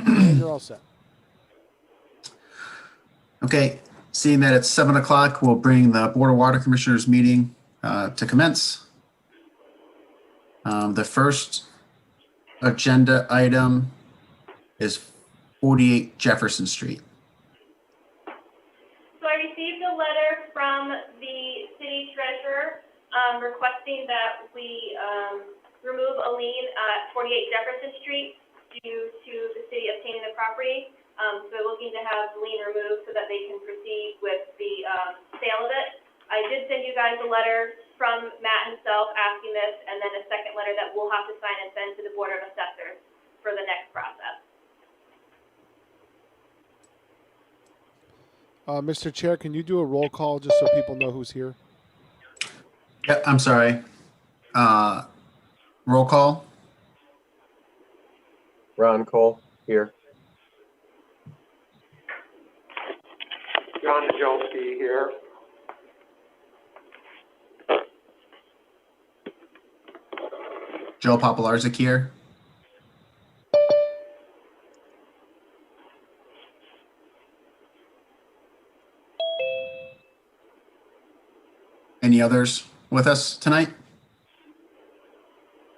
You're all set. Okay, seeing that it's 7 o'clock, we'll bring the Board of Water Commissioners meeting to commence. The first agenda item is 48 Jefferson Street. So I received a letter from the city treasurer requesting that we remove a lien at 48 Jefferson Street due to the city obtaining the property. So they're looking to have the lien removed so that they can proceed with the sale of it. I did send you guys a letter from Matt himself asking this, and then a second letter that we'll have to sign and send to the Board of Assessors for the next process. Mr. Chair, can you do a roll call just so people know who's here? Yeah, I'm sorry. Roll call. Ron Cole, here. John Najolski here. Joe Papalarczyk here. Any others with us tonight?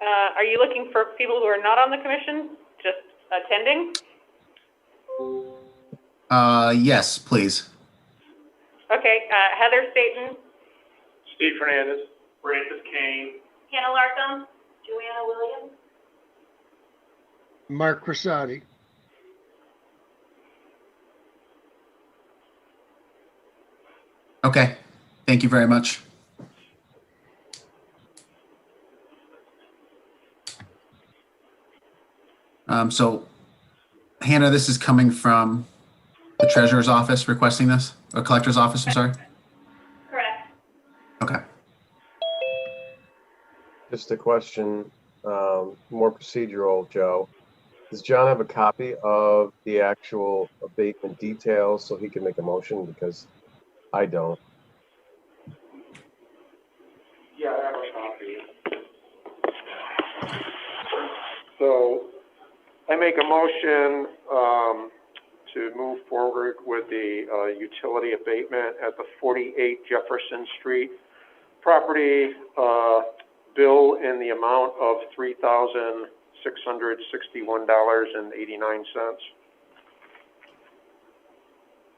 Are you looking for people who are not on the commission, just attending? Yes, please. Okay, Heather Staten. Steve Fernandez. Francis Kane. Hannah Larkham, Joanna Williams. Mark Cressati. Okay, thank you very much. So, Hannah, this is coming from the treasurer's office requesting this, or collector's office, I'm sorry? Correct. Okay. Just a question, more procedural, Joe. Does John have a copy of the actual abatement details so he can make a motion? Because I don't. Yeah, I have a copy. So I make a motion to move forward with the utility abatement at the 48 Jefferson Street property, bill in the amount of $3,661.89.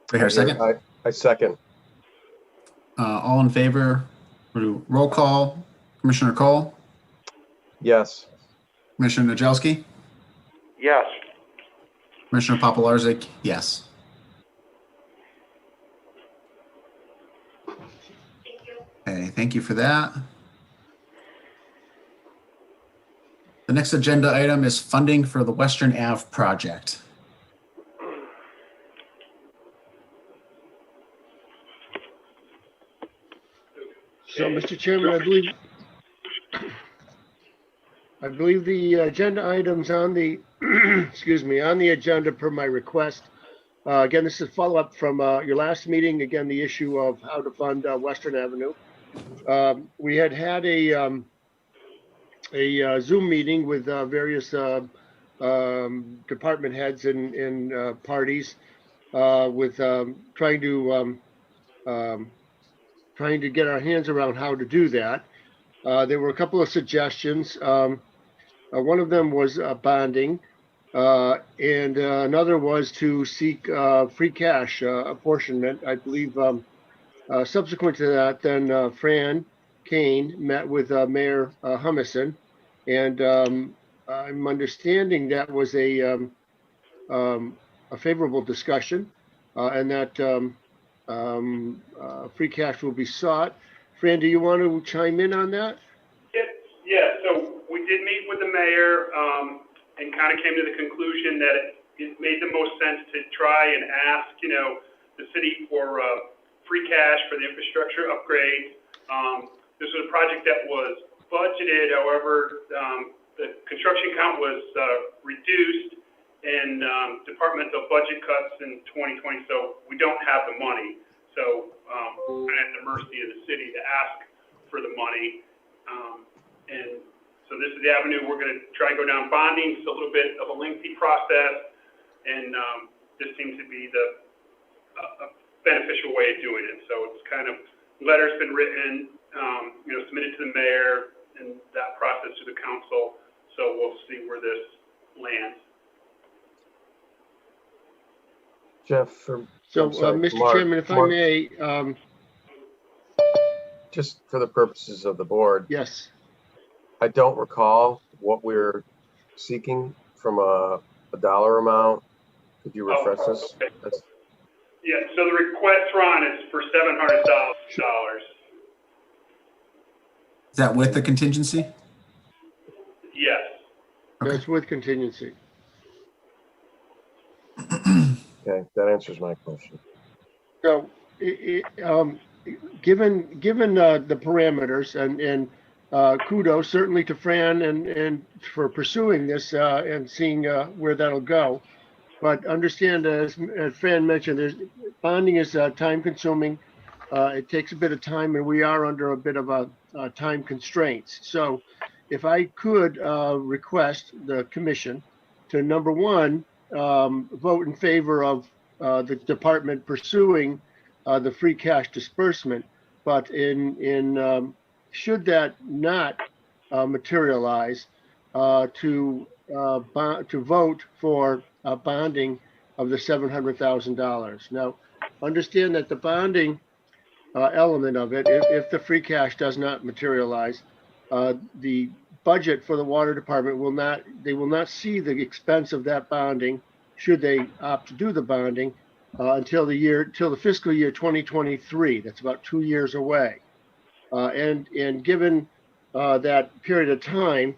Do I hear a second? I second. All in favor? We'll do roll call. Commissioner Cole? Yes. Commissioner Najolski? Yes. Commissioner Papalarczyk? Yes. Thank you. Okay, thank you for that. The next agenda item is funding for the Western Ave project. So, Mr. Chairman, I believe the agenda items on the, excuse me, on the agenda per my request. Again, this is a follow-up from your last meeting. Again, the issue of how to fund Western Avenue. We had a Zoom meeting with various department heads and parties with trying to get our hands around how to do that. There were a couple of suggestions. One of them was bonding, and another was to seek free cash apportionment. I believe subsequent to that, then Fran Kane met with Mayor Humison, and I'm understanding that was a favorable discussion, and that free cash will be sought. Fran, do you want to chime in on that? Yeah, so we did meet with the mayor and kind of came to the conclusion that it made the most sense to try and ask, the city for free cash for the infrastructure upgrade. This was a project that was budgeted, however, the construction count was reduced in departmental budget cuts in 2020, so we don't have the money. So we're at the mercy of the city to ask for the money. And so this is the avenue we're going to try and go down. Bonding is a little bit of a lengthy process. and this seems to be the beneficial way of doing it. So it's kind of, letter's been written, submitted to the mayor, and that process to the council. So we'll see where this lands. Jeff, So, I'm sorry, Mr. Mark- Chairman, if I Mark- may, just for the purposes of the board, yes. I don't recall what we're seeking from a dollar amount. Could you refresh us? Okay. That's- Yeah, so the request, Ron, is for $700,000. Is that with the contingency? Yes. Okay. That's with contingency. Okay, that answers my question. So, given the parameters and kudos certainly to Fran and for pursuing this and seeing where that'll go. But understand, as Fran mentioned, bonding is time consuming. It takes a bit of time, and we are under a bit of a time constraints. So if I could request the commission to, number one, vote in favor of the department pursuing the free cash disbursement, but should that not materialize, to vote for bonding of the $700,000. Now, understand that the bonding element of it, if the free cash does not materialize, the budget for the water department will not see the expense of that bonding, should they opt to do the bonding, until the fiscal year 2023. That's about 2 years away. And given that period of time,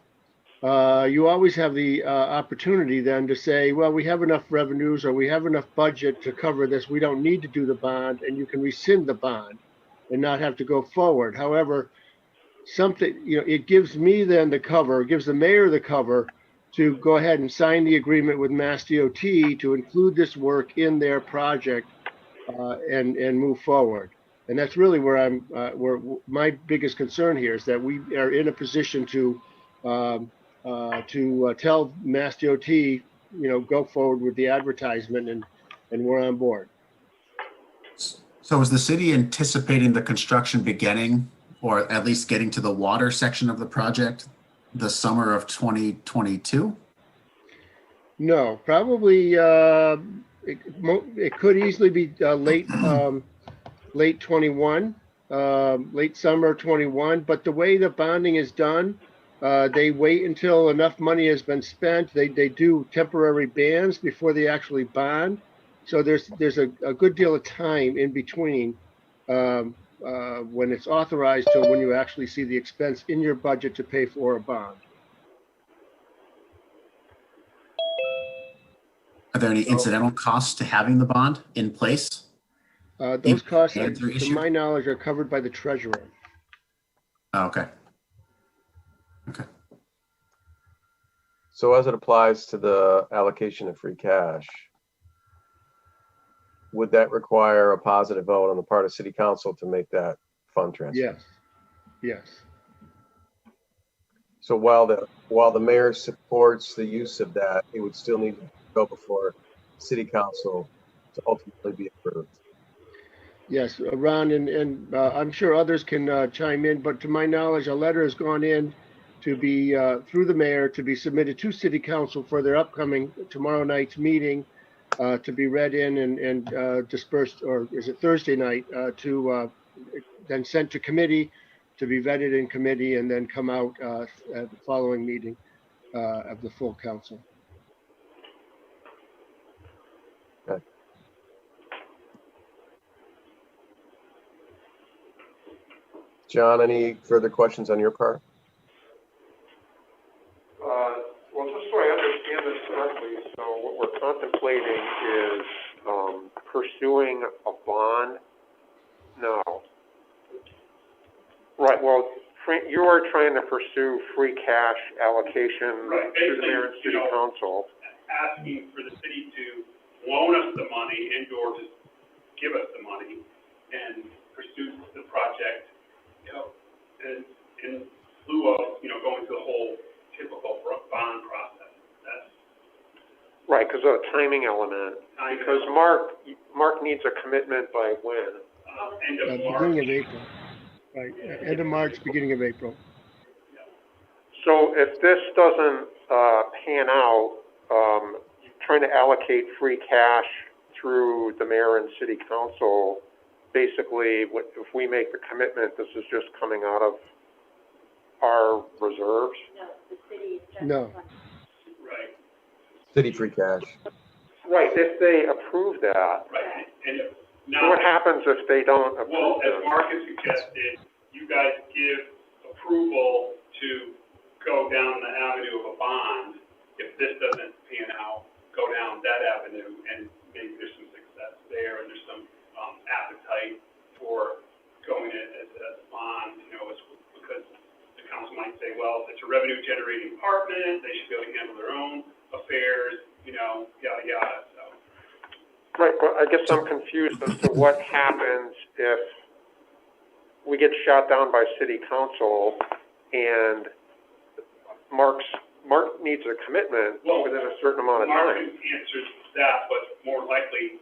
you always have the opportunity then to say, well, we have enough revenues or we have enough budget to cover this. We don't need to do the bond, and you can rescind the bond and not have to go forward. However, it gives me then the cover, gives the mayor the cover to go ahead and sign the agreement with Mass DOT to include this work in their project and move forward. And that's really where where my biggest concern here is that we are in a position to tell Mass DOT, go forward with the advertisement, and we're on board. So is the city anticipating the construction beginning, or at least getting to the water section of the project, the summer of 2022? No, probably it could easily be late 21, late summer 21. But the way the bonding is done, they wait until enough money has been spent. They do temporary bans before they actually bond. So there's a good deal of time in between when it's authorized to when you actually see the expense in your budget to pay for a bond. Are there any incidental costs to having the bond in place? Those costs, If they're to issued? my knowledge, are covered by the treasurer. Oh, okay. Okay. So as it applies to the allocation of free cash, would that require a positive vote on the part of city council to make that fund transfer? Yes. So while the mayor supports the use of that, it would still need to go before city council to ultimately be approved. Yes, Ron, and I'm sure others can chime in, but to my knowledge, a letter has gone in to be, through the mayor, to be submitted to city council for their upcoming tomorrow night's meeting, to be read in and dispersed, or is it Thursday night, to then sent to committee, to be vetted in committee, and then come out at the following meeting of the full council. Okay. John, any further questions on your part? Well, just so I understand this correctly, so what we're contemplating is pursuing a bond? No. Right, well, you are trying to pursue free cash allocation Right, to the mayor and city basically, council. Asking for the city to loan us the money and/or just give us the money and pursue the project, in lieu of, going through the whole typical bond process. That's Right, because of the timing element. Because Mark needs a commitment by when? End of March. Beginning of April. Right, end of March, beginning of April. So if this doesn't pan out, trying to allocate free cash through the mayor and city council, basically, if we make the commitment, this is just coming out of our reserves? No, Right, City free cash. Right, if they approve that. right. And So now, what happens if they don't well, approve as it? Mark has suggested, you guys give approval to go down the avenue of a bond. If this doesn't pan out, go down that avenue, and maybe there's some success there, and there's some appetite for going it as a bond, because the council might say, well, it's a revenue generating department, they should be able to handle their own affairs, yada, yada, so. Right, but I guess I'm confused as to what happens if we get shot down by city council and Mark needs a commitment Well, within a certain amount of Mark time. answers that, but more likely,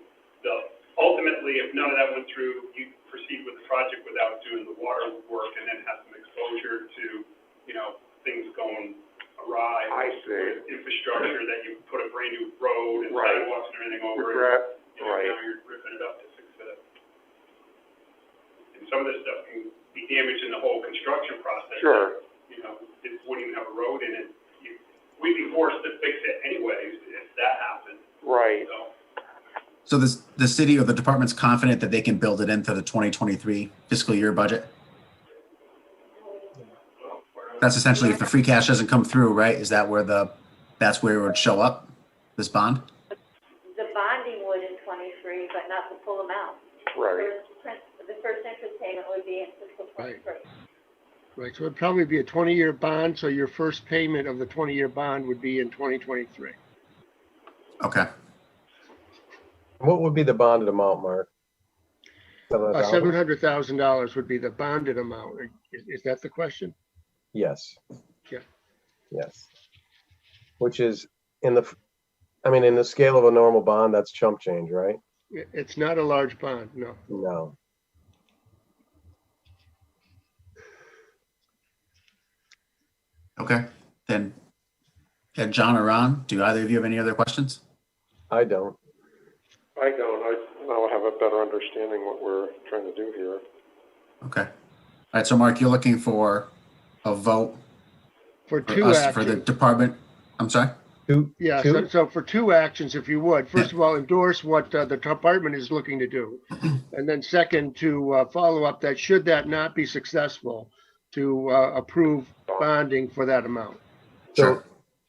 ultimately, if none of that went through, you proceed with the project without doing the water work and then have some exposure to, things going awry. I see. With infrastructure that you put a brand new road and Right. sidewalks and everything over. Regret, And, right. now you're ripping it up to fix it. And some of this stuff can be damaged in the whole construction process. Sure. It wouldn't even have a road in it. We'd be forced to fix it anyways if that happened, Right. so. So the city or the department's confident that they can build it into the 2023 fiscal year budget? That's essentially if the free cash doesn't come through, right? Is that that's where it would show up, this bond? The bonding would in 23, but not the full amount. Right. The first interest payment would be in fiscal 23. right, so it'd probably be a 20-year bond, so your first payment of the 20-year bond would be in 2023. Okay. What would be the bonded amount, Mark? $700,000? $700,000 would be the bonded amount. Is that the question? Yes. Yeah. Yes. Which is in the scale of a normal bond, that's chump change, right? It's not a large bond, no. No. Okay. Then, John or Ron, do either of you have any other questions? I don't. I don't. I now have a better understanding what we're trying to do here. Okay. All right. So, Mark, you're looking for a vote For for two us, actions. for the department. I'm sorry? Yeah, Two? so for two actions, if you would, first of all, endorse what the department is looking to do. And then second, to follow up that should that not be successful, to approve bonding for that amount. Sure. So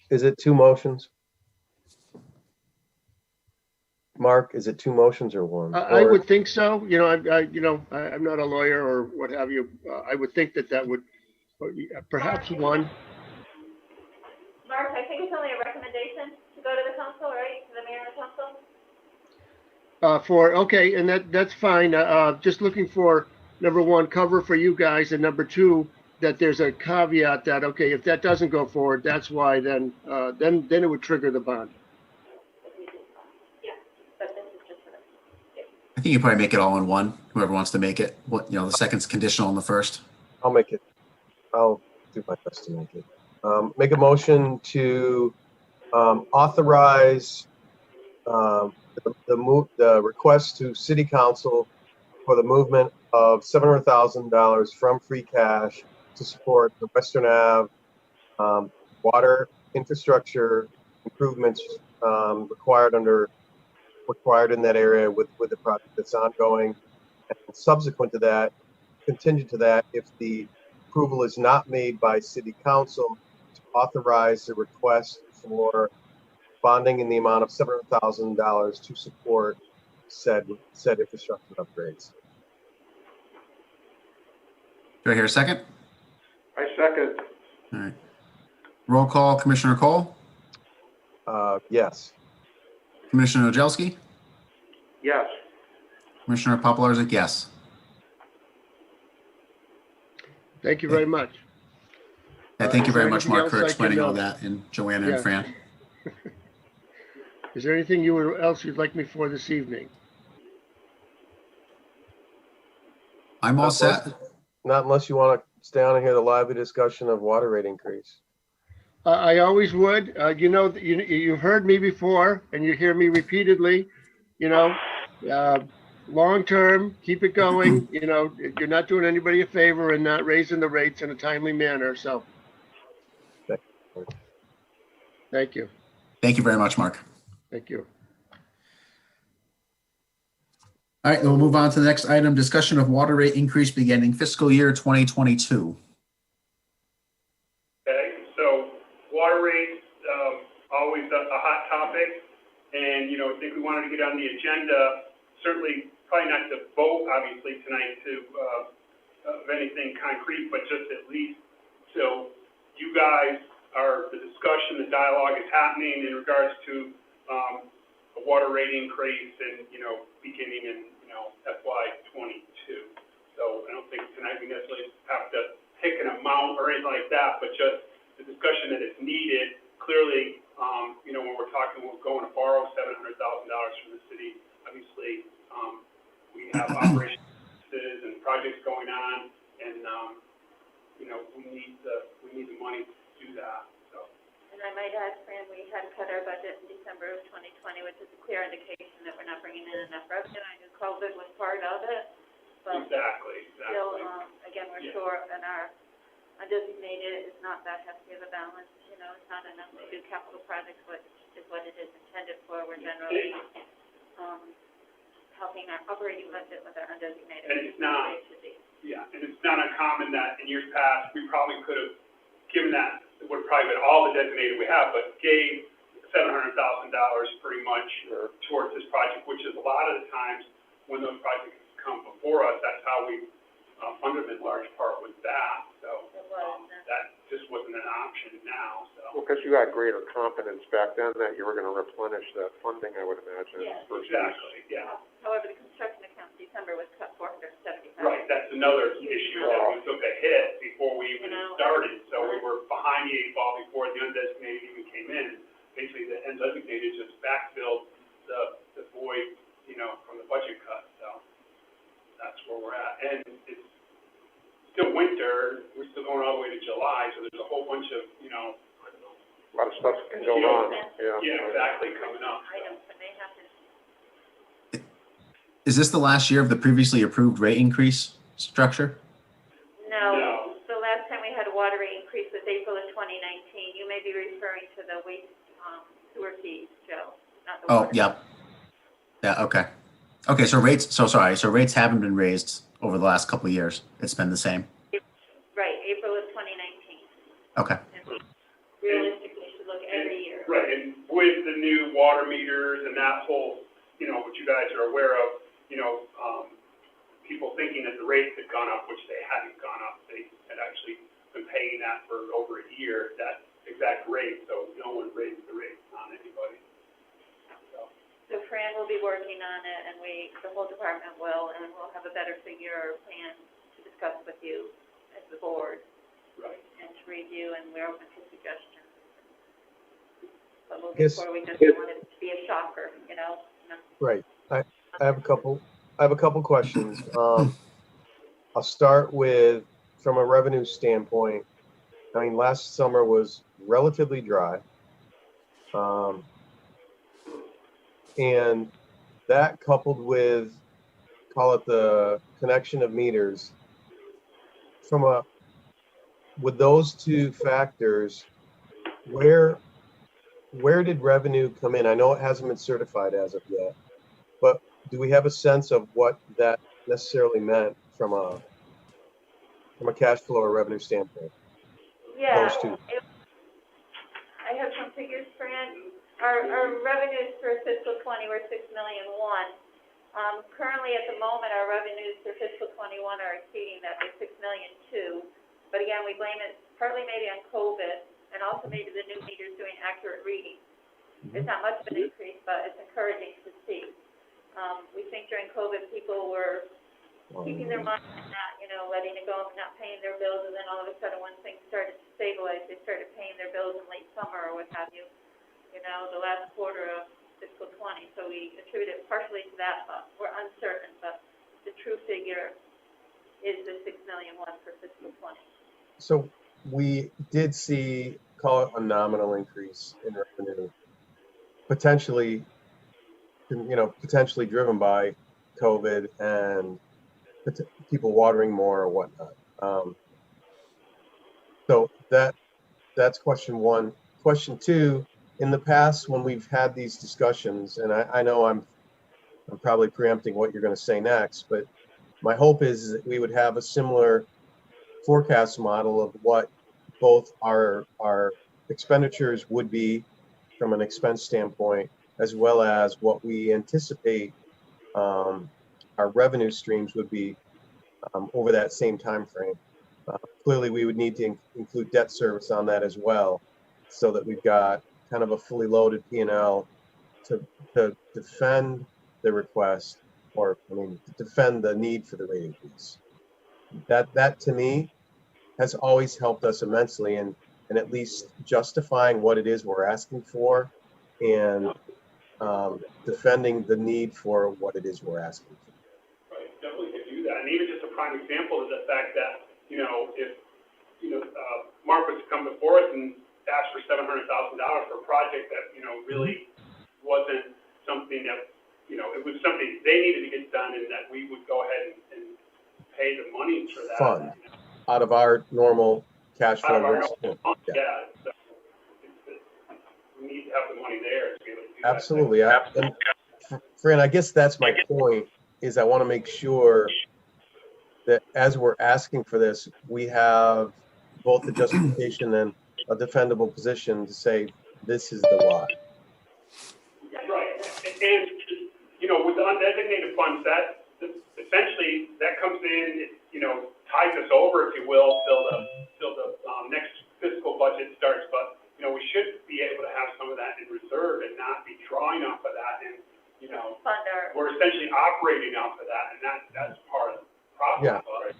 is it two motions? Mark, is it two motions or one? I would think so. I'm not a lawyer or what have you. I would think that would, perhaps one. Mark, I think it's only a recommendation to go to the council, right, to the mayor and the council? Okay, and that's fine. Just looking for, number one, cover for you guys, and number two, that there's a caveat that, okay, if that doesn't go forward, that's why then it would trigger the bond. Yeah, but this is just for the. I think you probably make it all in one, whoever wants to make it. The second's conditional on the first. I'll make it. I'll do my best to make it. Make a motion to authorize the request to City Council for the movement of $700,000 from free cash to support the Western Ave water infrastructure improvements required in that area with the project that's ongoing. And subsequent to that, contingent to that, if the approval is not made by City Council, to authorize the request for bonding in the amount of $700,000 to support said infrastructure upgrades. Do I hear a second? I second. All right. Roll call, Commissioner Cole, Yes. Commissioner Ojelski, Yes. Commissioner Papalarczyk, yes. Thank you very much. Yeah, thank you Is there very much, anything Mark, for else I explaining can, all that, and Joanna and yeah. Fran. Is there anything else you'd like me for this evening? I'm all set. Not unless you want to stay on and hear the lively discussion of water rate increase. I always would. You've heard me before, and you hear me repeatedly. Long term, keep it going. You're not doing anybody a favor and not raising the rates in a timely manner. So, thank you. Thank you very much, Mark. Thank you. All right, then we'll move on to the next item, discussion of water rate increase beginning fiscal year 2022. Okay, so water rates, always a hot topic. And, I think we wanted to get on the agenda, certainly probably not to vote, obviously, tonight of anything concrete, but just at least so you guys the discussion, the dialogue is happening in regards to a water rate increase and, beginning in, FY '22. So I don't think tonight we necessarily have to pick an amount or anything like that, but just the discussion that is needed. Clearly, when we're talking, we're going to borrow $700,000 from the city. Obviously, we have operations and projects going on, and we need the money to do that. So. And I might add, Fran, we had cut our budget in December of 2020, which is a clear indication that we're not bringing in enough revenue. I knew COVID was part of it, but Exactly. still, again, we're short, and our undesignated is not that hefty of a balance. It's not enough to do capital projects, which is what it is intended for. We're generally helping our operating budget with our undesignated. And it's not, and it's not uncommon that in years past, we probably could have given that, it would have probably been all the designated we have, but gave $700,000 pretty much towards this project, which is a lot of the times when those projects come before us, that's how we funded them in large part with that. So that just wasn't an option now. So. Well, because you had greater confidence back then that you were going to replenish that funding, I would imagine. Yeah. Exactly, yeah. However, the construction account in December was cut $470,000. Right, that's another issue that we took a hit before we even started. So we were behind the eight ball before the undesignated even came in. Basically, the undesignated just backfilled the void, from the budget cut. So that's where we're at. And it's still winter. We're still going all the way to July, so there's a whole bunch of, A lot of stuff can go on. Yeah, exactly, coming up. Items that may have to. Is this the last year of the previously approved rate increase structure? No. The last time we had a water rate increase was April of 2019. You may be referring to the waste sewer fees, Joe, not the water. Oh, yep. Yeah, okay. Okay, so rates haven't been raised over the last couple of years. It's been the same. Right, April of 2019. Okay. And we realistically should look every year. Right, and with the new water meters and that whole, what you guys are aware of, people thinking that the rates had gone up, which they hadn't gone up. They had actually been paying that for over a year, that exact rate, so no one raised the rates on anybody. So Fran will be working on it, and the whole department will, and we'll have a better figure or plan to discuss with you as the board. Right. And to review, and we're open to suggestions. But Yes. before we just want it to be a shocker, Right. I have a couple questions. I'll start with, from a revenue standpoint, last summer was relatively dry. And that coupled with, call it the connection of meters, with those two factors, where did revenue come in? I know it hasn't been certified as of yet, but do we have a sense of what that necessarily meant from a cash flow or revenue standpoint? Yeah. Those two. I have some figures, Fran. Our revenues for fiscal 20 were $6.1 million. Currently, at the moment, our revenues for fiscal 21 are exceeding that by $6.2 million. But again, we blame it partly maybe on COVID, and also maybe the new meters doing accurate readings. There's not much of an increase, but it's encouraging to see. We think during COVID, people were keeping their money and not, letting it go and not paying their bills, and then all of a sudden, when things started to stabilize, they started paying their bills in late summer or what have you. The last quarter of fiscal 20, so we attribute it partially to that, but we're uncertain, but the true figure is the 6,000,001 for fiscal 20. So we did see, call it a nominal increase in revenue, potentially, potentially driven by COVID and people watering more or whatnot. So that's question one. Question two, in the past, when we've had these discussions, and I know I'm probably preempting what you're going to say next, but my hope is that we would have a similar forecast model of what both our expenditures would be from an expense standpoint, as well as what we anticipate our revenue streams would be over that same time frame. Clearly, we would need to include debt service on that as well, so that we've got kind of a fully loaded P&L to defend the request, or to defend the need for the rate increase. That to me has always helped us immensely in at least justifying what it is we're asking for, and defending the need for what it is we're asking for. Right, definitely could do that. And even just a prime example is the fact that, if, Mark was to come before us and ask for $700,000 for a project that, really wasn't something that, it was something they needed to get done, and that we would go ahead and pay the money for that. Fund out of our normal cash flow. Yeah. So we need to have the money there to be able to do Absolutely. And Fran, I guess that's my point, is I want to make sure that as we're asking for this, we have both the justification and a defendable position to say, this is the why. That's right. And, with the undesignated funds, that essentially that comes in, ties us over, if you will, till the next fiscal budget starts. But, we should be able to have some of that in reserve and not be drawing off of that. And, we're essentially operating off of that, and that's part of the problem. Yeah. Right?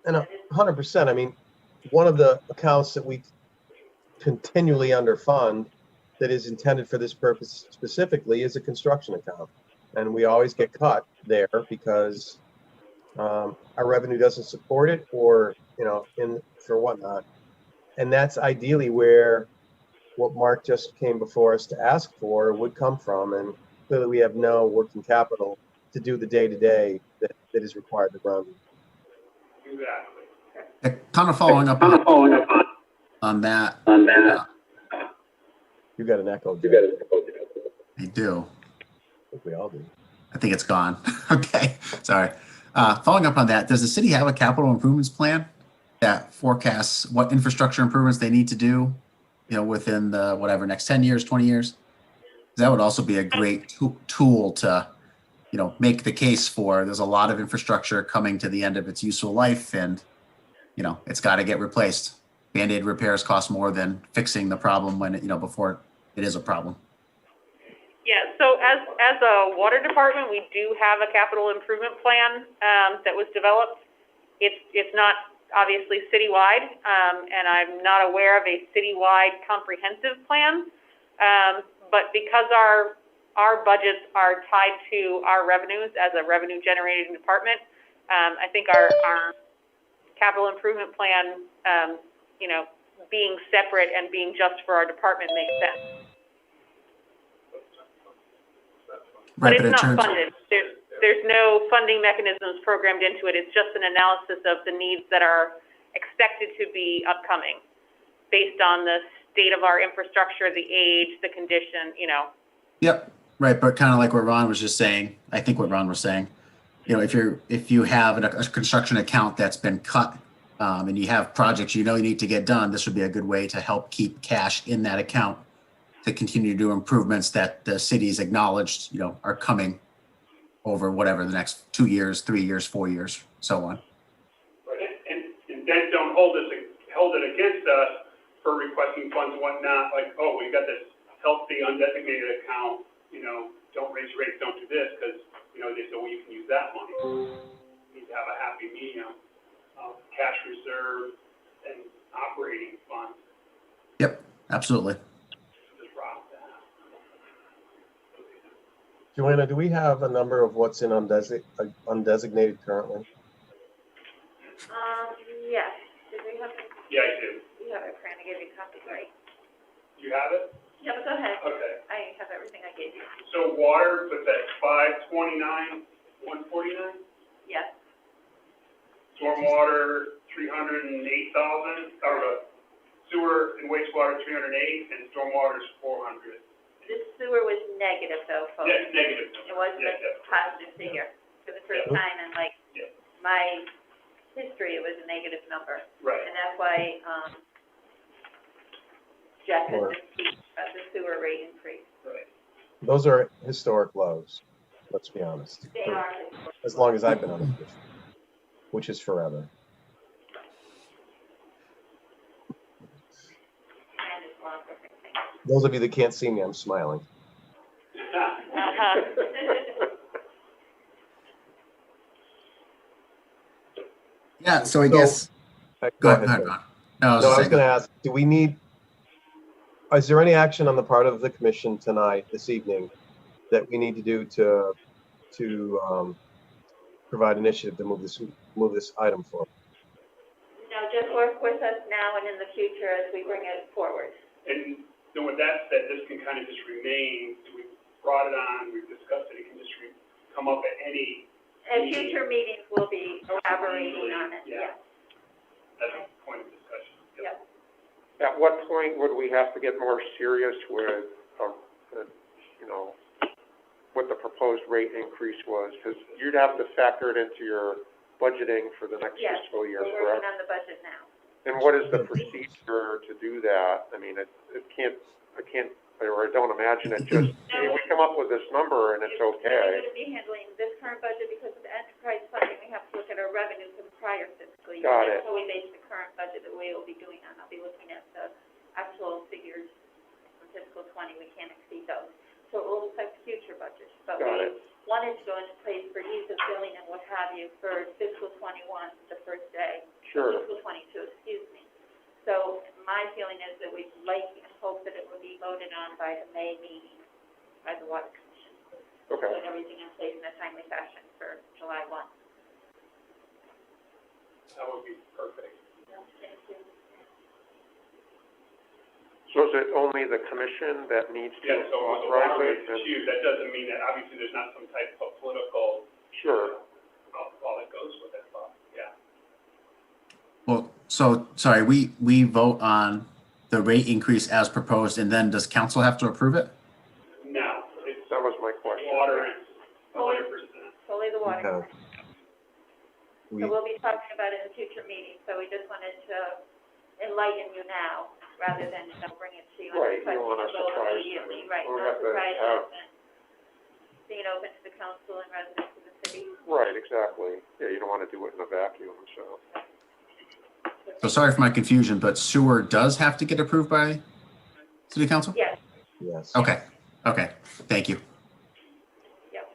And 100%. I mean, one of the accounts that we continually underfund that is intended for this purpose specifically is a construction account. And we always get cut there because our revenue doesn't support it, or, for whatnot. And that's ideally where what Mark just came before us to ask for would come from. And clearly we have no working capital to do the day-to-day that is required to run. Exactly. Kind of following up on that. You got an echo. I do. I think we all do. I think it's gone. Okay, sorry. Following up on that, does the city have a capital improvements plan that forecasts what infrastructure improvements they need to do, within the next 10 years, 20 years? That would also be a great tool to, make the case for, there's a lot of infrastructure coming to the end of its useful life, and, it's got to get replaced. Band-Aid repairs cost more than fixing the problem when before it is a problem. Yeah, so as a water department, we do have a capital improvement plan that was developed. It's not obviously citywide, and I'm not aware of a citywide comprehensive plan. But because our budgets are tied to our revenues as a revenue generating department, I think our capital improvement plan, being separate and being just for our department makes sense. But Right, it's not funded. There's no funding mechanisms programmed into it. It's just an analysis of the needs that are expected to be upcoming based on the state of our infrastructure, the age, the condition, Yep. Right. But kind of like what Ron was just saying, I think what Ron was saying, if you have a construction account that's been cut, and you have projects you need to get done, this would be a good way to help keep cash in that account to continue to do improvements that the city's acknowledged, are coming over whatever the next 2 years, 3 years, 4 years, so on. Right. And then don't hold it against us for requesting funds and whatnot, like, oh, we got this healthy undesignated account, don't raise rates, don't do this, because, they said, well, you can use that money. You need to have a happy medium of cash reserve and operating funds. Yep, absolutely. Joanna, do we have a number of what's in undesignated currently? Yes, did we have, Yeah, I do. we have it, Fran, I gave you a copy, right? You have it? Yeah, but go ahead. Okay. I have everything I gave you. So water was at 529, 149. Yes, Stormwater 308,000. Or sewer and wastewater 308, and stormwater is 400. this sewer was negative though, folks. Yes, negative. It wasn't Yes, a yes. positive figure. For the first Yeah. time in like Yeah. my history, it was a negative number. Right. And that's why, Jeff has Sure. been speaking about the sewer rate increase. Right. Those are historic lows, let's be honest. They are. As long as I've been on the commission, which is forever. And it's longer, I think. Those of you that can't see me, I'm smiling. Yeah, so I So- guess, go ahead, Bill. Ron. No, I was No, just I was saying, going to ask, do we need, is there any action on the part of the commission tonight, this evening, that we need to do to provide initiative to move this item forward? No, just work with us now and in the future as we bring it forward. And so with that said, this can kind of just remain, we brought it on, we've discussed it, it can just come up at any, At future meetings, we'll be elaborating on it, Yeah. yes. as a point of discussion. Yep. At what point would we have to get more serious with, you know, what the proposed rate increase was? Because you'd have to factor it into your budgeting for the next Yes, fiscal year, we're correct? working on the budget now. And what is the procedure to do that? I mean, I don't imagine it just, hey, we come up with this number and it's We're okay. going to be handling this current budget because of the enterprise funding. We have to look at our revenues in prior fiscal year. Got it. That's how we base the current budget that we will be doing on. I'll be looking at the actual figures for fiscal 20. We can't exceed those. So it will affect future budgets. But Got we it. wanted to go into place for ease of billing and what have you for fiscal 21, the first day. Sure. Fiscal 22, excuse me. So my feeling is that we'd like and hope that it will be voted on by the May meeting by the Water Commission. Okay. Put everything in place in a timely fashion for July 1. That would be perfect. Thank you. So is it only the commission that needs to Yeah, so with the authorize water it? rates And- huge, that doesn't mean that obviously there's not some type of political, Sure. all that goes with it, but, yeah. well, so, sorry, we vote on the rate increase as proposed, and then does council have to approve it? No, it's That was my question. water and 100%. Solely the water. Okay. So we'll be talking about it in future meetings, so we just wanted to enlighten you now, rather than, bring it to you. and Right, you request want it to to go surprise immediately. them. Right, We no have to surprises, have- and being open to the council and residents of the city. Right, exactly. Yeah, you don't want to do it in a vacuum, so. So sorry for my confusion, but sewer does have to get approved by city council? Yes, Yes. Okay, thank you. yep.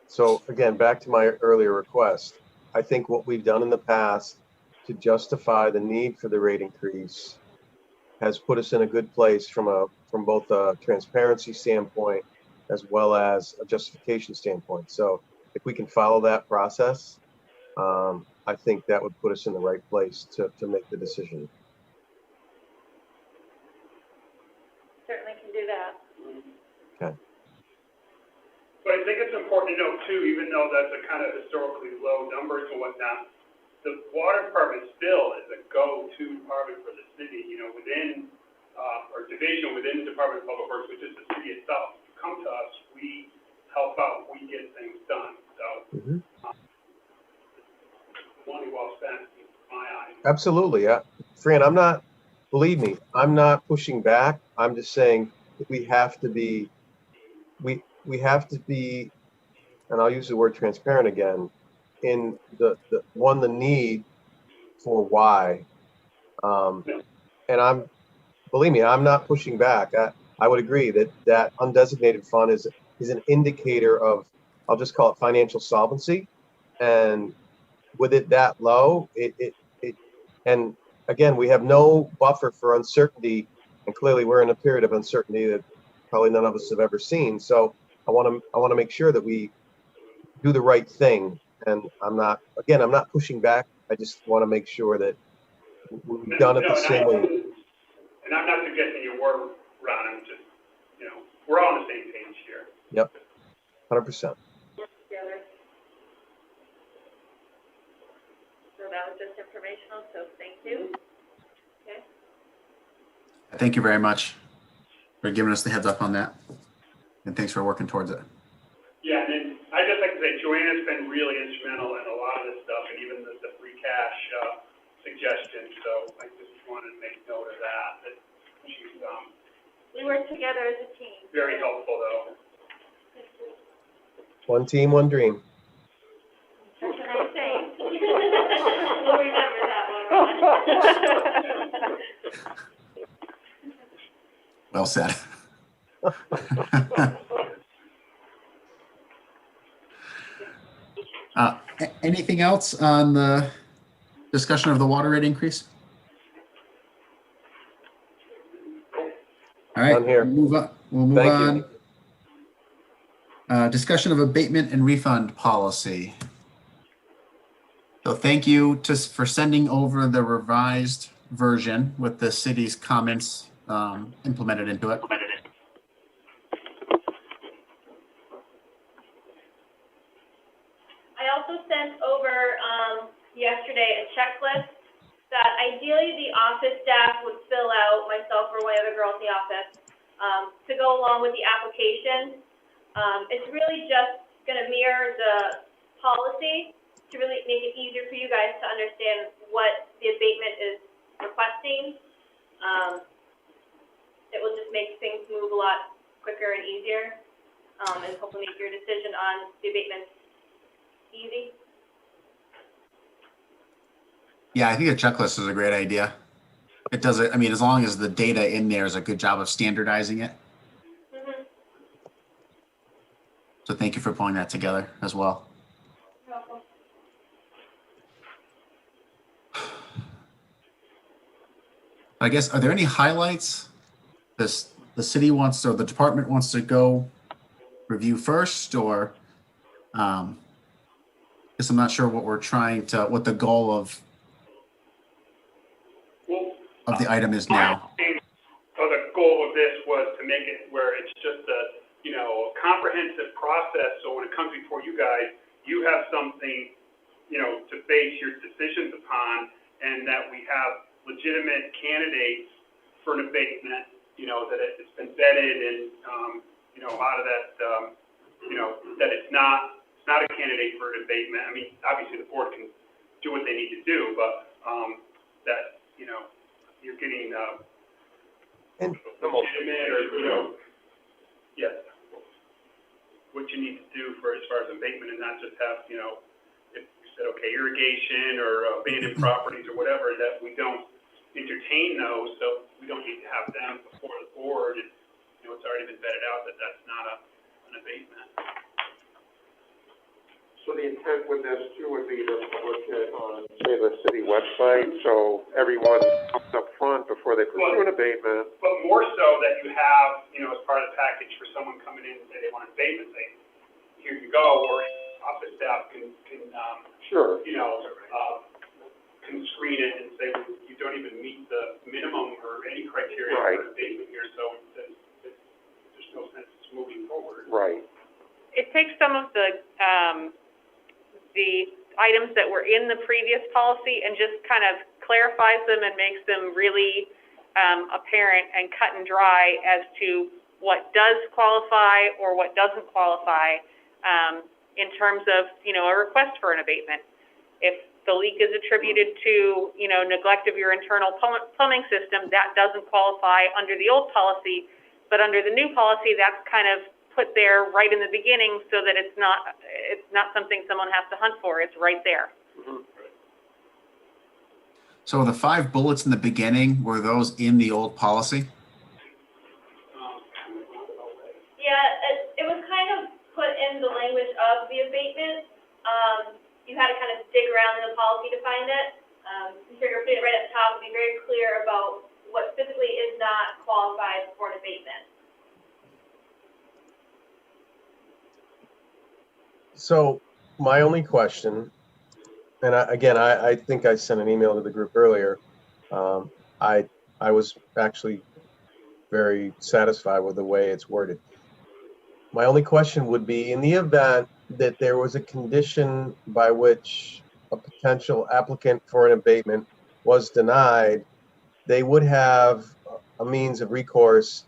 So again, back to my earlier request, I think what we've done in the past to justify the need for the rate increase has put us in a good place from both a transparency standpoint as well as a justification standpoint. So if we can follow that process, I think that would put us in the right place to make the decision. Certainly can do that. Okay. But I think it's important to note too, even though that's a kind of historically low numbers and whatnot, the water department still is a go-to department for the city, within, or division within the Department of Public Works, which is the city itself. You come to us, we help out, we get things done, so. Money well spent, in my eyes. Absolutely. Yeah. Fran, believe me, I'm not pushing back. I'm just saying that we have to be, and I'll use the word transparent again, in the need for why. And believe me, I'm not pushing back. I would agree that undesignated fund is an indicator of, I'll just call it financial solvency. And with it that low, and again, we have no buffer for uncertainty, and clearly we're in a period of uncertainty that probably none of us have ever seen. So I want to make sure that we do the right thing. And I'm not pushing back. I just want to make sure that we've done it the same way. And I'm not suggesting you were, Ron, I'm just, we're all on the same page here. Yep, 100%. Work together. So that was just informational, so thank you. Okay. Thank you very much for giving us the heads up on that. And thanks for working towards it. Yeah, and then I'd just like to say Joanna's been really instrumental in a lot of this stuff, and even the free cash suggestion. So I just wanted to make note of that she's We work together as a team. very helpful, though. One team, one dream. That's a nice saying. We'll remember that one, Ron. Well said. Anything else on the discussion of the water rate increase? All right, None here. we'll move Thank on. you. Discussion of abatement and refund policy. So thank you for sending over the revised version with the city's comments implemented into it. I also sent over yesterday a checklist that ideally the office staff would fill out, myself or one of the girls in the office, to go along with the application. It's really just going to mirror the policy to really make it easier for you guys to understand what the abatement is requesting. It will just make things move a lot quicker and easier, and hopefully make your decision on the abatement easy. Yeah, I think a checklist is a great idea. It does it. I mean, as long as the data in there is a good job of standardizing it. Mm-hmm. So thank you for pulling that together as well. You're welcome. I guess, are there any highlights the city wants or the department wants to go review first, or guess I'm not sure what what the goal of the item is now. The goal of this was to make it where it's just a comprehensive process. So when it comes before you guys, you have something, to base your decisions upon, and that we have legitimate candidates for an abatement, that it's been vetted, and, a lot of that, that it's not a candidate for an abatement. I mean, obviously the board can do what they need to do, but, that, you're getting, And legitimate, or, yes, what you need to do as far as abatement, and not just have, if you said, okay, irrigation or abandoned properties or whatever, that we don't entertain those, so we don't need to have them before the board. And, it's already been vetted out that that's not an abatement. So the intent with this too would be to publish it on, say, the city website, so everyone comes up front before they pursue an abatement. But more so that you have, as part of the package for someone coming in and say they want an abatement, say, here you go, or office staff can Sure. Can screen it and say, you don't even meet the minimum or any criteria Right. for an abatement here, so there's no sense moving forward. Right. It takes some of the items that were in the previous policy and just kind of clarifies them and makes them really apparent and cut and dry as to what does qualify or what doesn't qualify in terms of, a request for an abatement. If the leak is attributed to, neglect of your internal plumbing system, that doesn't qualify under the old policy, but under the new policy, that's kind of put there right in the beginning so that it's not something someone has to hunt for. It's right there. Mm-hmm. So the 5 bullets in the beginning, were those in the old policy? Yeah, it was kind of put in the language of the abatement. You had to kind of dig around in the policy to find it. We figured putting it right at the top would be very clear about what physically is not qualified for an abatement. So my only question, and I think I sent an email to the group earlier. I was actually very satisfied with the way it's worded. My only question would be, in the event that there was a condition by which a potential applicant for an abatement was denied, they would have a means of recourse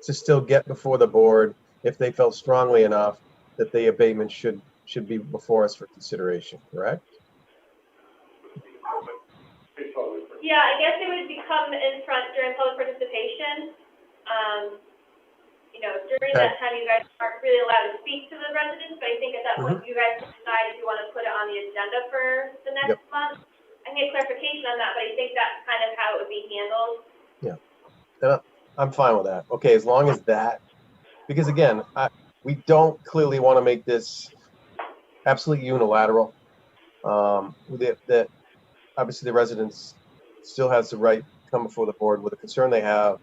to still get before the board if they felt strongly enough that the abatement should be before us for consideration, correct? Yeah, I guess it would become in front during public participation. You know, during that time, you guys aren't really allowed to speak to the residents, but I think at that point, you guys decide if you want to put it on the agenda for the next month. I need clarification on that, but I think that's kind of how it would be handled. Yeah, and I'm fine with that. Okay, as long as that, because again, we don't clearly want to make this absolutely unilateral. That obviously the residents still has the right to come before the board with a concern they have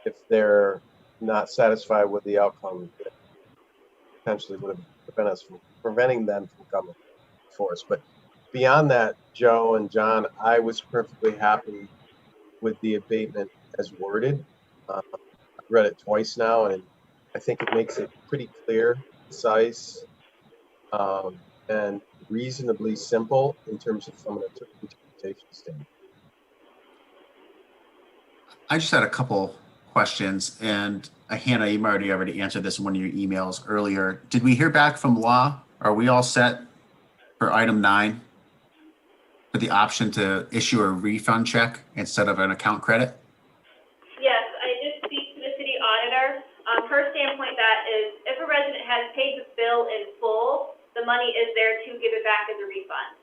if they're not satisfied with the outcome that potentially would have prevented us from preventing them from coming before us. But beyond that, Joe and John, I was perfectly happy with the abatement as worded. I've read it twice now, and I think it makes it pretty clear, concise, and reasonably simple in terms of from an interpretation standpoint. I just had a couple questions, and Hannah, you already answered this in one of your emails earlier. Did we hear back from law? Are we all set for item 9 for the option to issue a refund check instead of an account credit? Yes, I did speak to the city auditor. Her standpoint, that is, if a resident has paid the bill in full, the money is there to give it back as a refund.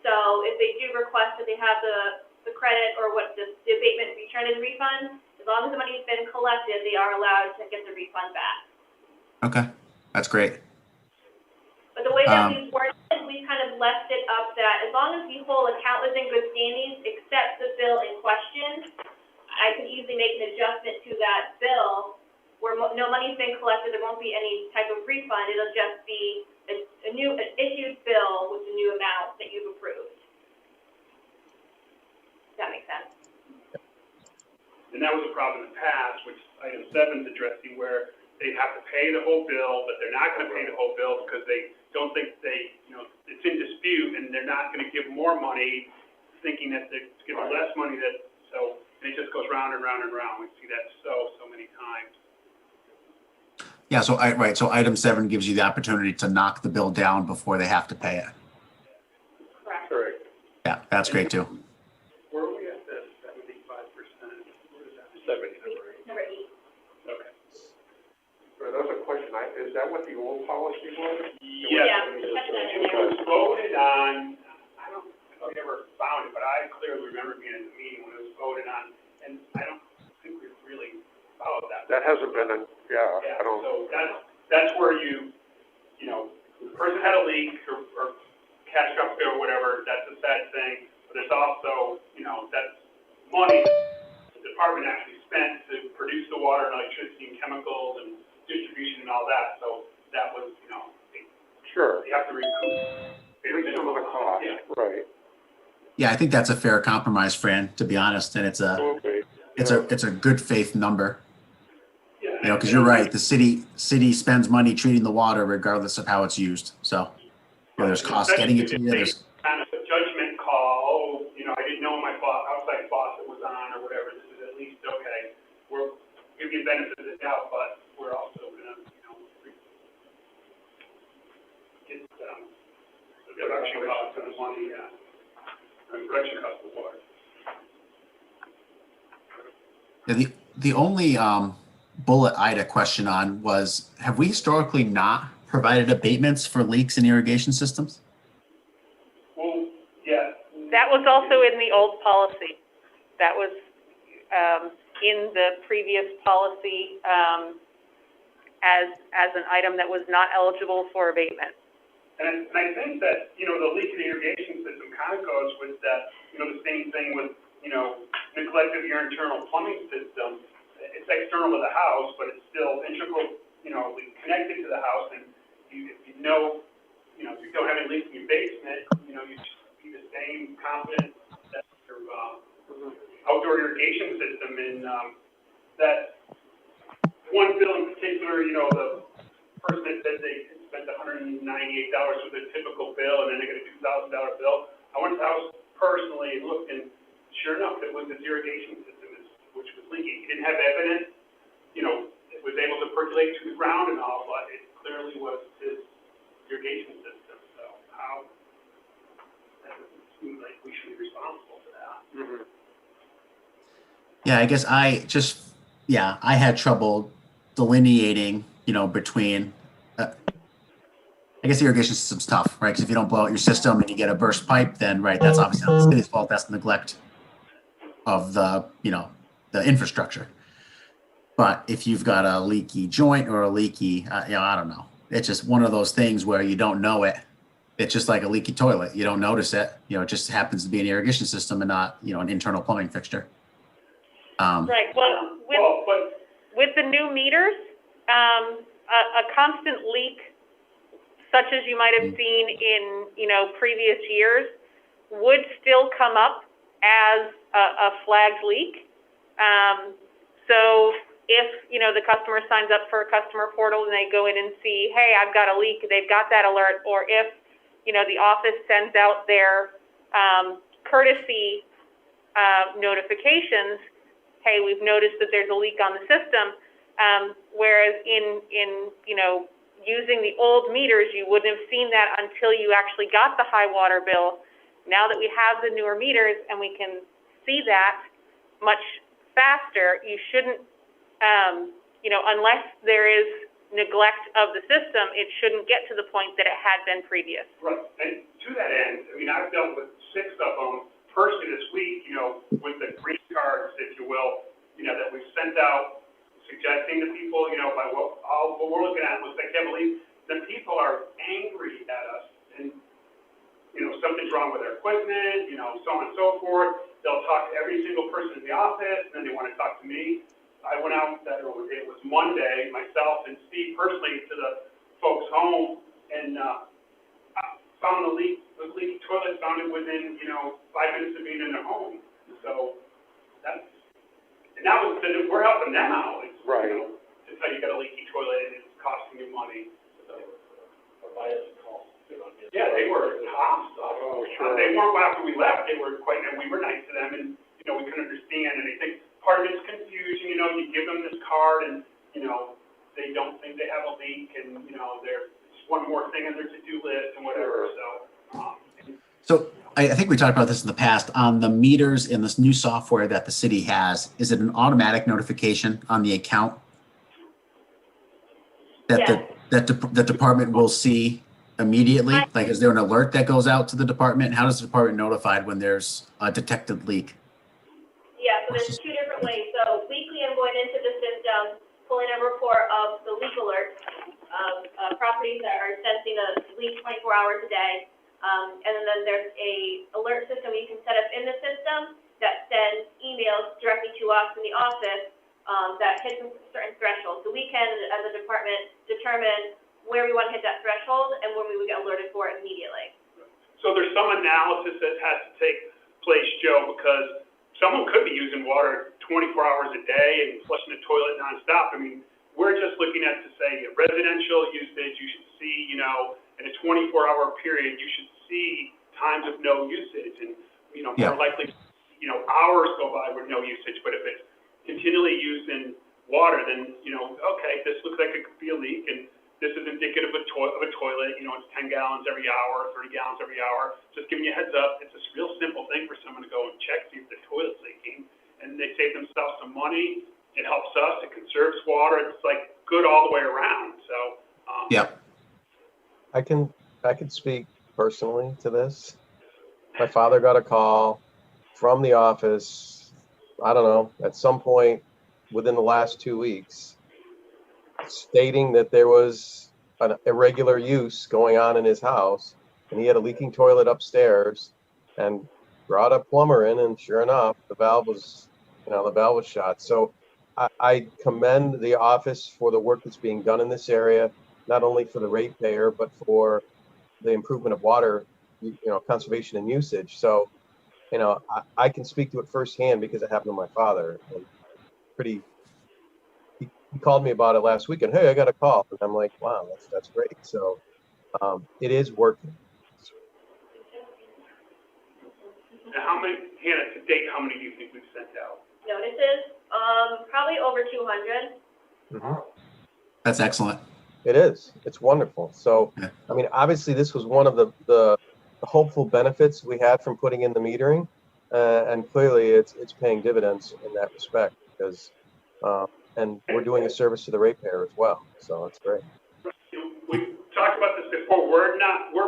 So if they do request that they have the credit or what the abatement returned as a refund, as long as the money's been collected, they are allowed to get the refund back. Okay, that's great. But the way that we've worded it, we kind of left it up that as long as the whole account was in good standings, except the bill in question, I could easily make an adjustment to that bill where no money's been collected, there won't be any type of refund. It'll just be an issued bill with the new amount that you've approved. Does that make sense? And that was a problem in the past, which item 7 is addressing, where they have to pay the whole bill, but they're not going to pay the whole bill because they don't think it's in dispute, and they're not going to give more money, thinking that they're giving less money. So it just goes round and round and round. We see that so many times. Yeah, so so item 7 gives you the opportunity to knock the bill down before they have to pay it. Correct. Yeah, that's great too. Where are we at this? 75%. Where is that? 70. Number 8. Okay. That was a question. Is that what the old policy was? Yes. Yeah, It was voted on. I don't know if you ever found it, but I clearly remember being at the meeting when it was voted on, and I don't think we really followed that. That hasn't been I don't. So that's where the person had a leak or catastrophic or whatever. That's a sad thing. But there's also, that's money the department actually spent to produce the water and electricity and chemicals and distribution and all that. So that was, Sure. you have to recoup. At least some of the cost, Yeah. right. Yeah, I think that's a fair compromise, Fran, to be honest, and it's a good faith number. Yeah. Because you're right, the city spends money treating the water regardless of how it's used. So there's cost getting it to you. There's Kind of a judgment call. I didn't know my outside faucet was on or whatever. This is at least okay. We're give you benefit of the doubt, but we're also gonna, get the production cost of the money, and production cost of water. the only bullet I had a question on was, have we historically not provided abatements for leaks in irrigation systems? Well, yeah. That was also in the old policy. That was, in the previous policy, as an item that was not eligible for abatement. And I think that, the leak in the irrigation system kind of goes with that, the same thing with, neglect of your internal plumbing system. It's external to the house, but it's still integral, connected to the house. And if you know that one bill in particular, you know, the person that said they spent $198 with a typical bill, and then they got a $2,000 bill. I went to the house personally and looked, and sure enough, it was his irrigation system, which was leaking. He didn't have evidence, you know, it was able to percolate to the ground and all, but it clearly was his irrigation system. So how, that doesn't seem like we should be responsible for that. Mm-hmm. Yeah, I guess I had trouble delineating, you know, between, I guess the irrigation system's tough, right? Because if you don't blow out your system and you get a burst pipe, then, right, that's obviously not the city's fault. That's neglect of the, you know, the infrastructure. But if you've got a leaky joint or a leaky, you know, I don't know. It's just one of those things where you don't know it. It's just like a leaky toilet. You don't notice it. You know, it just happens to be an irrigation system and not, you know, an internal plumbing fixture. Right, well, with the new meters, a constant leak, such as you might have seen in, you know, previous years, would still come up as a flagged leak. So if, you know, the customer signs up for a customer portal and they go in and see, hey, I've got a leak, they've got that alert, or if, you know, the office sends out their courtesy notifications, hey, we've noticed that there's a leak on the system, whereas in, you know, using the old meters, you wouldn't have seen that until you actually got the high water bill. Now that we have the newer meters and we can see that much faster, you shouldn't, you know, unless there is neglect of the system, it shouldn't get to the point that it had been previous. Right, and to that end, I mean, I've dealt with 6 of them personally this week, you know, with the green cards, if you will, you know, that we've sent out suggesting to people, you know, by what we're looking at looks like heavily, then people are angry at us and, you know, something's wrong with their equipment, you know, so on and so forth. They'll talk to every single person in the office, and then they want to talk to me. I went out, it was Monday, myself and Steve personally to the folks' home and found the leaky toilet, found it within, you know, 5 minutes of being in their home. So that's, and that was, we're helping them out. It's, Right. You know, it's how you got a leaky toilet and it's costing you money. So. Yeah, they were tops. Oh, sure. They weren't after we left. They were quite, and we were nice to them, and you know we couldn't understand. And I think part of it's confusion. You know, you give them this card, and you know they don't think they have a leak, and you know they're it's one more thing on their to-do list and whatever. So I think we talked about this in the past on the meters in this new software that the city has. Is it an automatic notification on the account that the department will see immediately? Like, is there an alert that goes out to the department? How does the department notified when there's a detected leak? Yeah, so there's 2 different ways. So weekly, I'm going into the system, pulling a report of the leak alerts of properties that are sensing a leak 24 hours a day. And then there's a alert system you can set up in the system that sends emails directly to us in the office that hits a certain threshold. So we can, as a department, determine where we want to hit that threshold and when we would get alerted for it immediately. So there's some analysis that has to take place, Joe, because someone could be using water 24 hours a day and flushing the toilet nonstop. I mean, we're just looking at to say residential usage, you should see, you know, in a 24-hour period, you should see times of no usage, and you know, more likely, you know, hours go by with no usage. But if it's continually using water, then you know, okay, this looks like it could be a leak, and this is indicative of a toilet. You know, it's 10 gallons every hour, 30 gallons every hour. Just giving you a heads up. It's a real simple thing for someone to go and check, see if the toilet's leaking, and they save themselves some money. It helps us. It conserves water. It's like good all the way around. So. I can speak personally to this. My father got a call from the office, I don't know, at some point within the last 2 weeks, stating that there was an irregular use going on in his house, and he had a leaking toilet upstairs, and brought a plumber in, and sure enough, the valve was shot. So I commend the office for the work that's being done in this area, not only for the ratepayer, but for the improvement of water, you know, conservation and usage. So, you know, I can speak to it firsthand because it happened to my father. And pretty. He called me about it last week, and hey, I got a call, and I'm like, wow, that's great. So it is working. And how many, Hannah, to date, how many do you think we've sent out? Notices, probably over 200. Mm-hmm. That's excellent. It is. It's wonderful. So, Yeah. I mean, obviously, this was one of the hopeful benefits we had from putting in the metering, and clearly, it's paying dividends in that respect because, and we're doing a service to the ratepayer as well. So it's great. We talked about this before. We're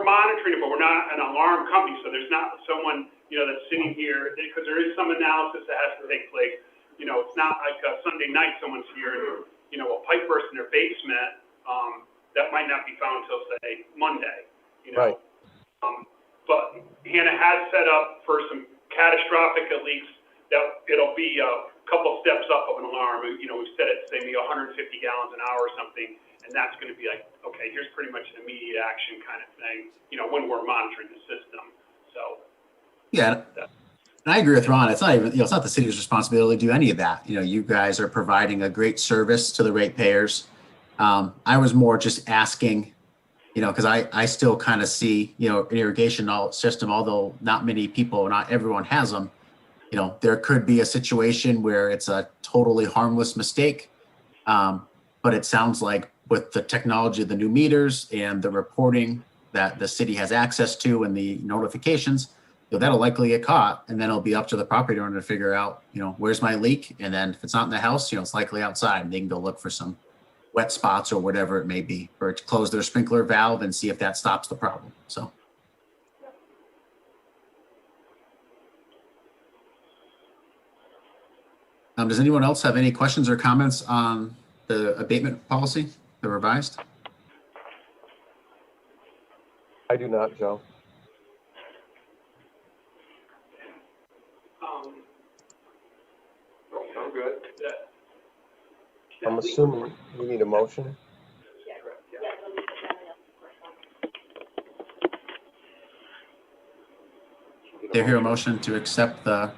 monitoring it, but we're not an alarm company, so there's not someone, that's sitting here, because there is some analysis that has to take place. It's not like a Sunday night someone's here and, a pipe burst in their basement, that might not be found until, say, Monday, Right. But Hannah has set up for some catastrophic leaks that it'll be a couple steps up of an alarm. We've set it to say maybe 150 gallons an hour or something, and that's going to be like, okay, here's pretty much an immediate action kind of thing, when we're monitoring the system. So. Yeah. And I agree with Ron. It's not even, it's not the city's responsibility to do any of that. You guys are providing a great service to the ratepayers. I was more just asking, because I still kind of see, an irrigation system, although not many people, not everyone has them, there could be a situation where it's a totally harmless mistake. But it sounds like with the technology of the new meters and the reporting that the city has access to and the notifications, that'll likely get caught, and then it'll be up to the property owner to figure out, where's my leak? And then if it's not in the house, it's likely outside, and they can go look for some wet spots or whatever it may be, or to close their sprinkler valve and see if that stops the problem. So. Does anyone else have any questions or comments on the abatement policy, the revised? I do not, Joe. Sound good. I'm assuming we need a motion. Do you hear a motion to accept the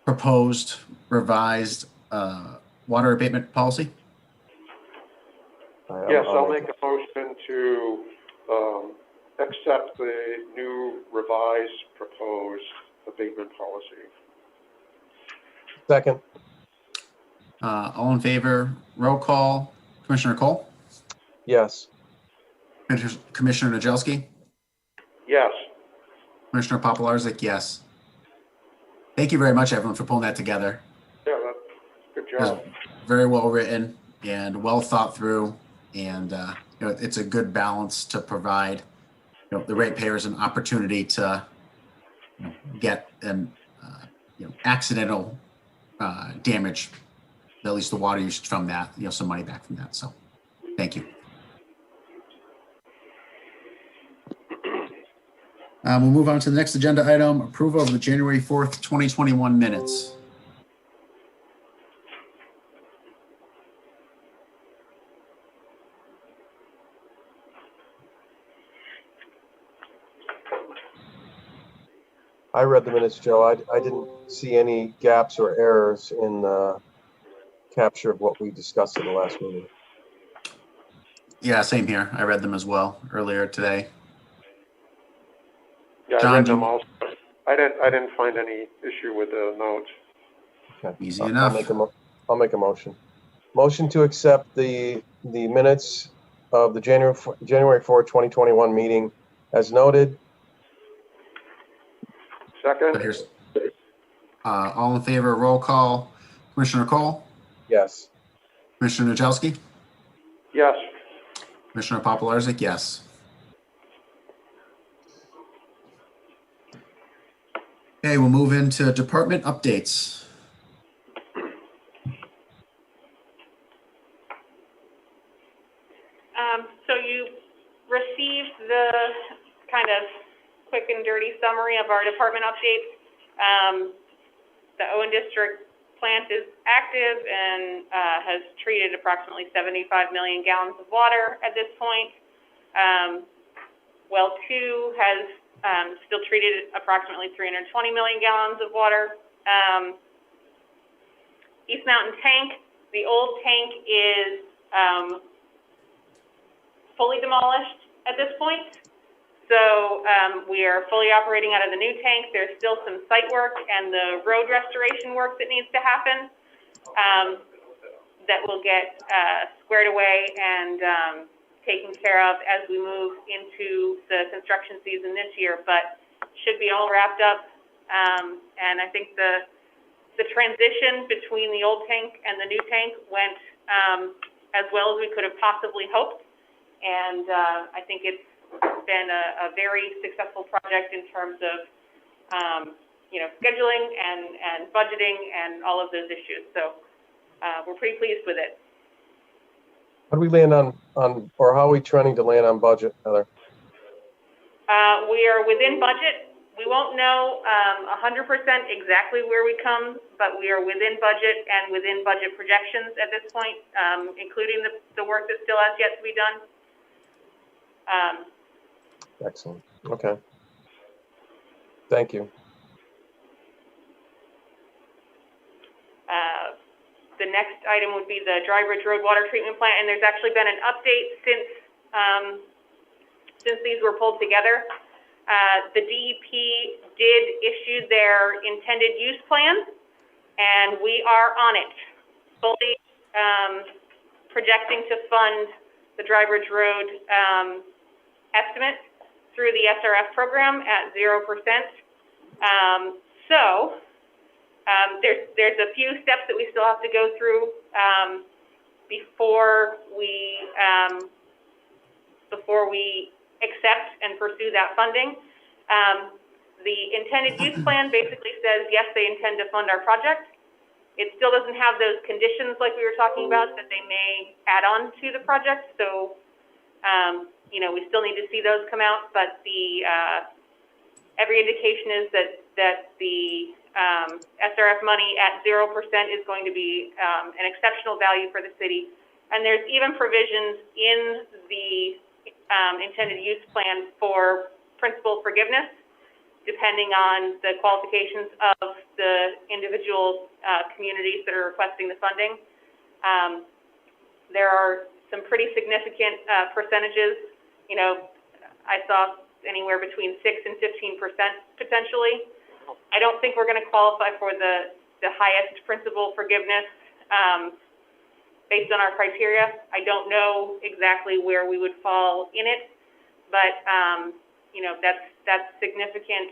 proposed revised water abatement policy? Yes, I'll make a motion to accept the new revised proposed abatement policy. Second. All in favor, roll call. Commissioner Cole? Yes. Commissioner Najelski? Yes. Commissioner Popolarczyk, yes. Thank you very much, everyone, for pulling that together. Yeah, good job. Very well written and well thought through, and it's a good balance to provide the ratepayers an opportunity to get an accidental damage, at least the water usage from that, some money back from that. So, thank you. We'll move on to the next agenda item, approval of the January 4th, 2021 minutes. I read the minutes, Joe. I didn't see any gaps or errors in the capture of what we discussed in the last meeting. Yeah, same here. I read them as well earlier today. Yeah, John, I read them also. I didn't find any issue with the notes. Okay. Easy enough. I'll make a motion. Motion to accept the minutes of the January 4, 2021 meeting as noted. Second? So here's all in favor, roll call. Commissioner Cole? Yes. Commissioner Najelski? Yes. Commissioner Popolarczyk, yes. Okay, we'll move into department updates. So you received the kind of quick and dirty summary of our department updates. The Owen District plant is active and has treated approximately 75 million gallons of water at this point. Well 2 has still treated approximately 320 million gallons of water. East Mountain Tank, the old tank is fully demolished at this point. So we are fully operating out of the new tank. There's still some site work and the road restoration work that needs to happen that will get squared away and taken care of as we move into the construction season this year, but should be all wrapped up. And I think the transition between the old tank and the new tank went as well as we could have possibly hoped. And I think it's been a very successful project in terms of, scheduling and budgeting and all of those issues. So we're pretty pleased with it. How do we land on, or how are we trending to land on budget, Heather? We are within budget. We won't know 100% exactly where we come, but we are within budget and within budget projections at this point, including the work that still has yet to be done. Excellent. Okay. Thank you. The next item would be the Dry Bridge Road Water Treatment Plant, and there's actually been an update since these were pulled together. The DEP did issue their intended use plan, and we are on it, fully projecting to fund the Dry Bridge Road estimate through the SRF program at 0%. There's a few steps that we still have to go through before we accept and pursue that funding. The intended use plan basically says, yes, they intend to fund our project. It still doesn't have those conditions like we were talking about that they may add on to the project. So, we still need to see those come out, but every indication is that the SRF money at 0% is going to be an exceptional value for the city. And there's even provisions in the intended use plan for principal forgiveness, depending on the qualifications of the individual communities that are requesting the funding. There are some pretty significant percentages. I saw anywhere between 6 and 15% potentially. I don't think we're going to qualify for the highest principal forgiveness based on our criteria. I don't know exactly where we would fall in it, but that's significant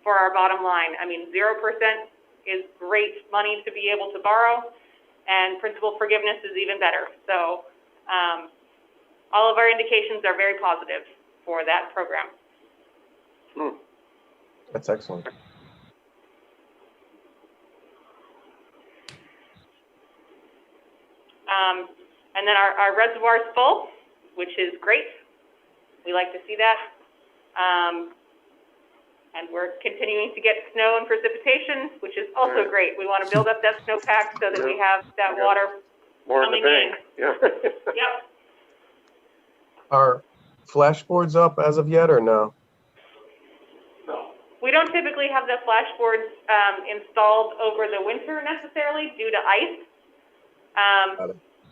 for our bottom line. I mean, 0% is great money to be able to borrow, and principal forgiveness is even better. So all of our indications are very positive for that program. That's excellent. And then our reservoir is full, which is great. We like to see that. And we're continuing to get snow and precipitation, which is also great. We want to build up that snowpack so that we have that water More in the coming bank. in. Yeah. Yep. Are flashboards up as of yet or no? We don't typically have the flashboards installed over the winter necessarily due to ice.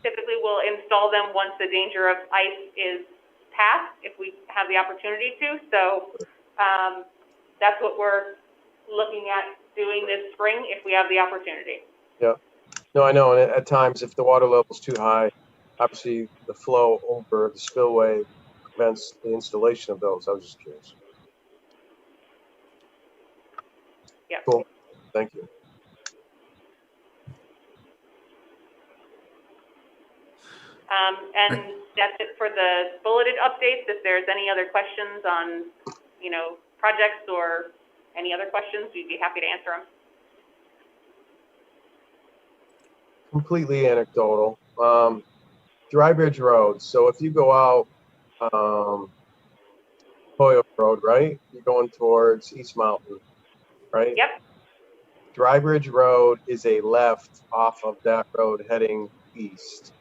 Typically we'll install them once the danger of ice is past, if we have the opportunity to. So that's what we're looking at doing this spring if we have the opportunity. Yeah. No, I know. And at times, if the water level's too high, obviously the flow over the spillway prevents the installation of those. I was just curious. Yeah. Cool. Thank you. And that's it for the bulleted updates. If there's any other questions on, projects or any other questions, we'd be happy to answer them. Completely anecdotal. Dry Bridge Road. So if you go out Hoyle Road, right? You're going towards East Mountain, right? Yep. Dry Bridge Road is a left off of that road heading east.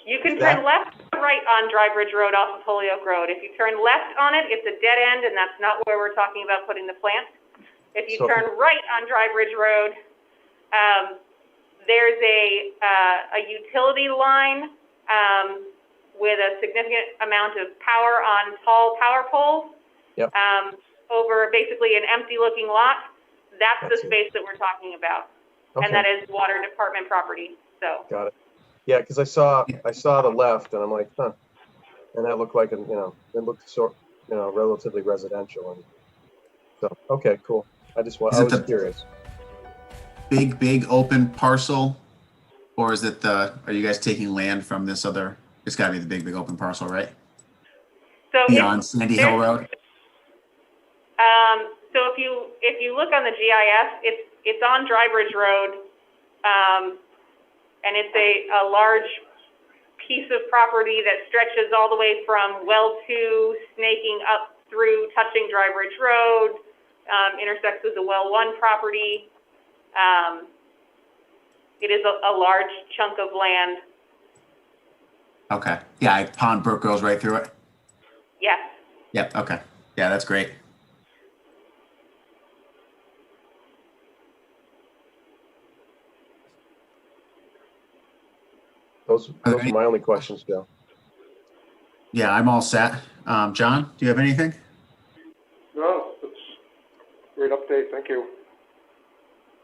You can turn left or right on Dry Bridge Road off of Holyoke Road. If you turn left on it, it's a dead end, and that's not where we're talking about putting the plant. If you turn right on Dry Bridge Road, There's a utility line, with a significant amount of power on tall power poles. Yep. Over basically an empty looking lot. That's the Gotcha. space that we're talking about. Okay, And that is water department property, so. got it. Yeah, because I saw the left, and I'm like, huh. And that looked like, it looked relatively residential. And so, okay, cool. I Is was it the- curious. Big open parcel, or is it are you guys taking land from this other? It's got to be the big open parcel, right? So Beyond Sandy Hill Road. So if you look on the GIS, it's on Drybridge Road, and it's a large piece of property that stretches all the way from well 2, snaking up through, touching Drybridge Road, intersects with the well 1 property. It is a large chunk of land. Okay. Yeah, Pond Brook goes right through it. Yes. Yep. Okay. Yeah, that's great. Those are my only questions, Joe. Yeah, I'm all set. John, do you have anything? No, it's a great update. Thank you.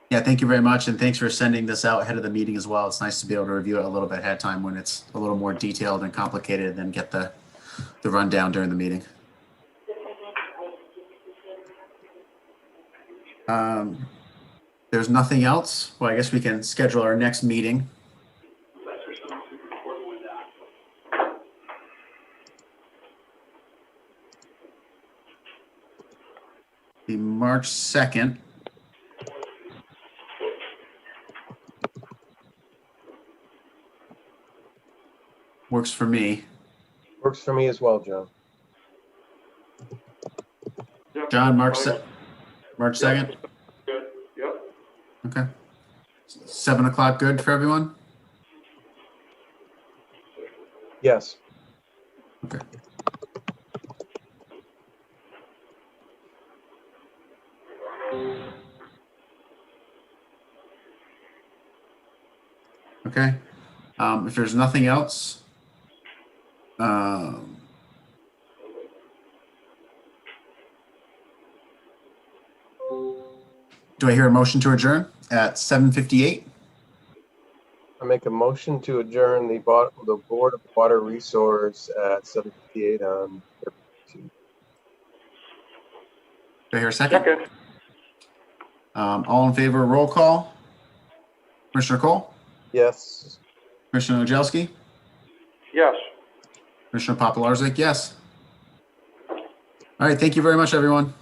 Yeah, thank you very much, and thanks for sending this out ahead of the meeting as well. It's nice to be able to review it a little bit ahead of time when it's a little more detailed and complicated, and then get the rundown during the meeting. There's nothing else. Well, I guess we can schedule our next meeting. The March 2nd. Works for me. Works for me as well, Joe. Yep. John, March Fine. March Yep. 2nd? Good. Yep. Okay. 7 o'clock good for everyone? Yes. Okay. Okay. If there's nothing else, do I hear a motion to adjourn at 7:58? I make a motion to adjourn the Board of Water Resource at 7:58 on. Do I hear a second? Second. All in favor, roll call. Commissioner Cole? Yes. Commissioner Ojelski? Yes. Commissioner Papalarzik, yes. All right, thank you very much, everyone.